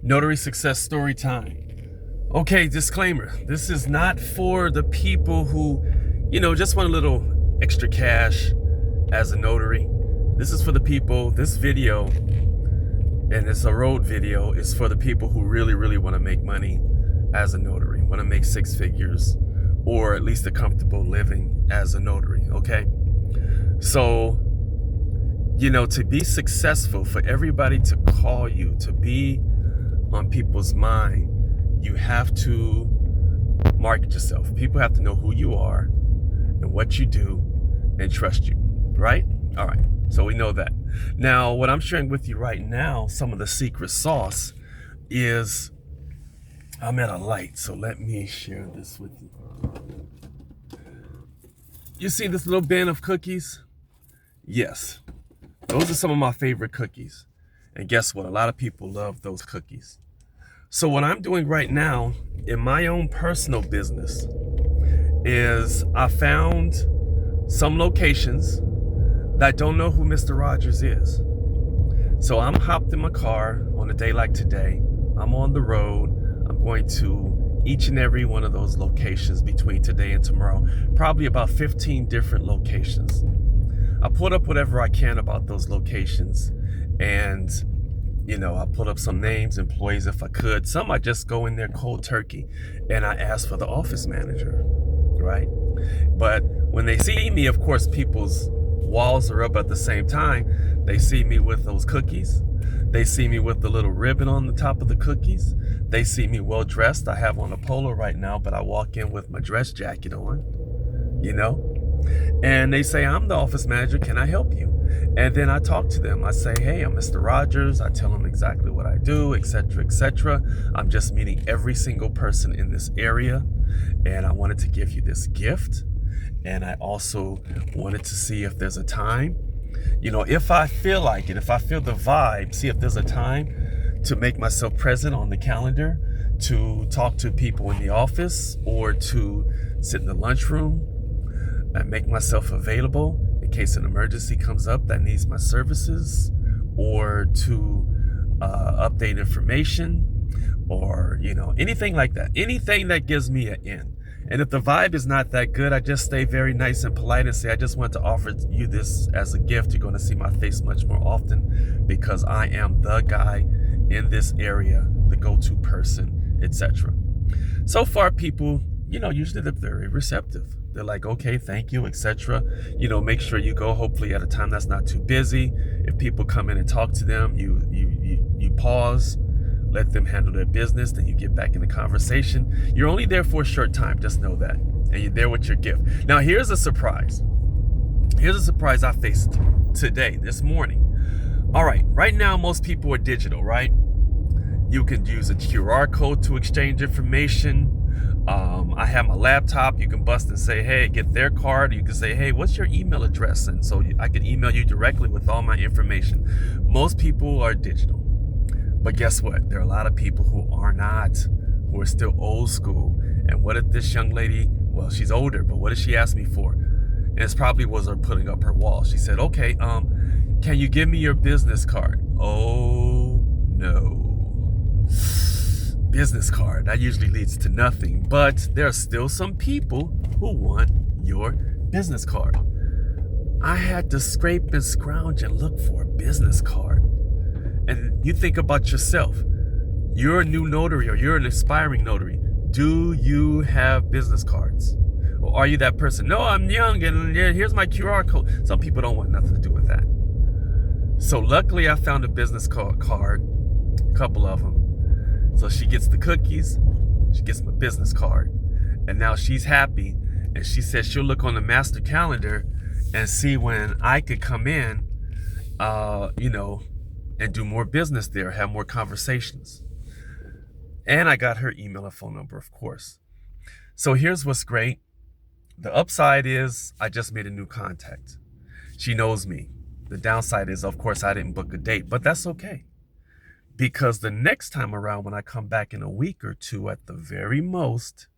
Notary success story time. Okay, disclaimer. This is not for the people who, just want a little extra cash as a notary. This is for the people, this video, and it's a road video, is for the people who really, really want to make money as a notary, want to make six figures, or at least a comfortable living as a notary, okay? So, to be successful, for everybody to call you, to be on people's mind, you have to market yourself. People have to know who you are and what you do and trust you, right? All right, so we know that. Now, what I'm sharing with you right now, some of the secret sauce is, I'm at a light, so let me share this with you. You see this little bin of cookies? Yes, those are some of my favorite cookies. And guess what? A lot of people love those cookies. So what I'm doing right now in my own personal business is I found some locations that don't know who Mr. Rogers is. So I'm hopped in my car on a day like today. I'm on the road. I'm going to each and every one of those locations between today and tomorrow, probably about 15 different locations. I put up whatever I can about those locations, and I put up some names, employees if I could. Some I just go in there cold turkey and I ask for the office manager, right? But when they see me, of course, people's walls are up at the same time. They see me with those cookies. They see me with the little ribbon on the top of the cookies. They see me well dressed. I have on a polo right now, but I walk in with my dress jacket on, and they say, I'm the office manager, can I help you? And then I talk to them. I say, hey, I'm Mr. Rogers. I tell them exactly what I do, etc., etc. I'm just meeting every single person in this area, and I wanted to give you this gift. And I also wanted to see if there's a time, if I feel like it, if I feel the vibe, see if there's a time to make myself present on the calendar, to talk to people in the office, or to sit in the lunchroom and make myself available in case an emergency comes up that needs my services, or to update information, or anything like that, anything that gives me an in. And if the vibe is not that good, I just stay very nice and polite and say, I just want to offer you this as a gift. You're going to see my face much more often because I am the guy in this area, the go-to person, etc. So far, people, usually they're very receptive. They're like, okay, thank you, etc. Make sure you go hopefully at a time that's not too busy. If people come in and talk to them, you pause, let them handle their business, then you get back in the conversation. You're only there for a short time, just know that. And you're there with your gift. Now, here's a surprise. Here's a surprise I faced today, this morning. All right, right now, most people are digital, right? You can use a QR code to exchange information. I have my laptop. You can bust and say, hey, get their card. You can say, hey, what's your email address? And so I can email you directly with all my information. Most people are digital. But guess what? There are a lot of people who are not, who are still old school. And what did this young lady, well, she's older, but what did she ask me for? And it probably was her putting up her wall. She said, okay, can you give me your business card? Oh, no. Business card, that usually leads to nothing. But there are still some people who want your business card. I had to scrape and scrounge and look for a business card. And you think about yourself. You're a new notary, or you're an aspiring notary. Do you have business cards? Or are you that person? No, I'm young and here's my QR code. Some people don't want nothing to do with that. So luckily I found a business card, a couple of them. So she gets the cookies, she gets my business card. And now she's happy. And she says she'll look on the master calendar and see when I could come in, and do more business there, have more conversations. And I got her email and phone number, of course. So here's what's great. The upside is I just made a new contact. She knows me. The downside is, of course, I didn't book a date, but that's okay. Because the next time around, when I come back in a week or two at the very most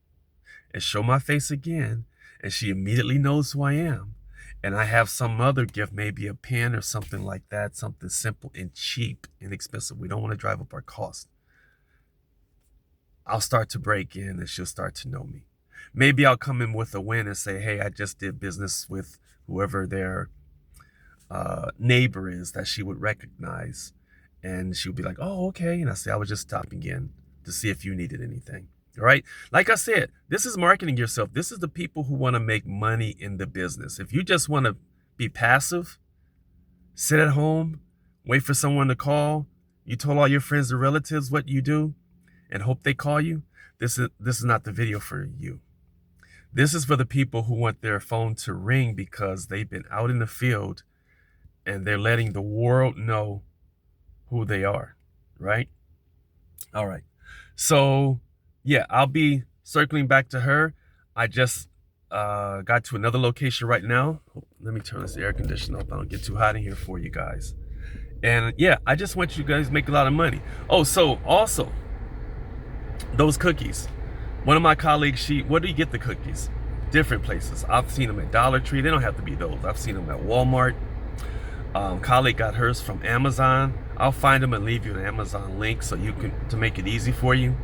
and show my face again, and she immediately knows who I am, and I have some other gift, maybe a pen or something like that, something simple and cheap, inexpensive. We don't want to drive up our cost. I'll start to break in and she'll start to know me. Maybe I'll come in with a win and say, hey, I just did business with whoever their neighbor is that she would recognize. And she would be like, oh, okay. And I say, I was just stopping in to see if you needed anything. All right. Like I said, this is marketing yourself. This is the people who want to make money in the business. If you just want to be passive, sit at home, wait for someone to call, you told all your friends and relatives what you do and hope they call you, this is not the video for you. This is for the people who want their phone to ring because they've been out in the field and they're letting the world know who they are, right? All right. So, yeah, I'll be circling back to her. I just got to another location right now. Let me turn this air conditioner up. I don't get too hot in here for you guys. And yeah, I just want you guys to make a lot of money. Oh, so also, those cookies. One of my colleagues, where do you get the cookies? Different places. I've seen them at Dollar Tree. They don't have to be those. I've seen them at Walmart. Colleague got hers from Amazon. I'll find them and leave you an Amazon link so you can, to make it easy for you.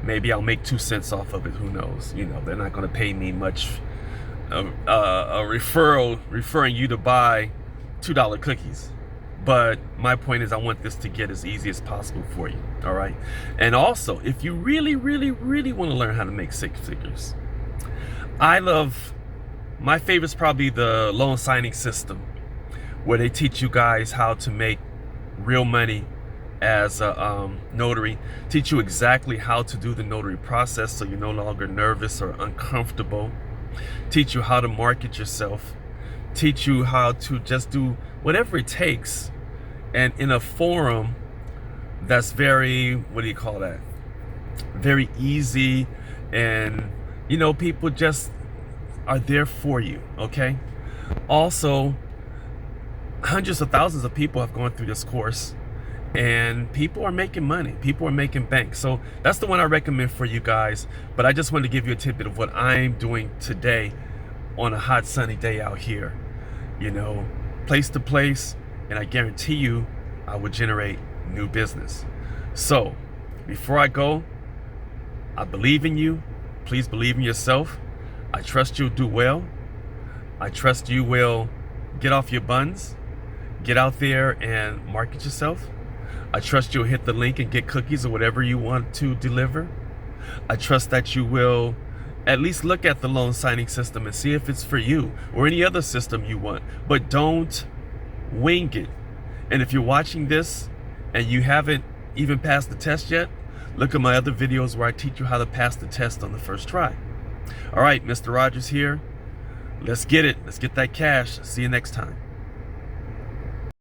Maybe I'll make 2 cents off of it. Who knows? You know, they're not going to pay me much. A referral referring you to buy $2 cookies. But my point is I want this to get as easy as possible for you. All right. And also, if you really, really, really want to learn how to make 6 figures, my favorite is probably the loan signing system, where they teach you guys how to make real money as a notary, teach you exactly how to do the notary process so you're no longer nervous or uncomfortable, teach you how to market yourself, teach you how to just do whatever it takes, and in a forum that's very, what do you call that? Very easy, and you know, people just are there for you, okay? Also, hundreds of thousands of people have gone through this course, and people are making money. People are making bank. So that's the one I recommend for you guys. But I just wanted to give you a tidbit of what I'm doing today on a hot sunny day out here, you know, place to place, and I guarantee you I will generate new business. So before I go, I believe in you. Please believe in yourself. I trust you'll do well. I trust you will get off your buns, get out there and market yourself. I trust you'll hit the link and get cookies or whatever you want to deliver. I trust that you will at least look at the loan signing system and see if it's for you or any other system you want, but don't wing it. And if you're watching this and you haven't even passed the test yet, look at my other videos where I teach you how to pass the test on the first try. All right, Mr. Rogers here. Let's get it. Let's get that cash. See you next time.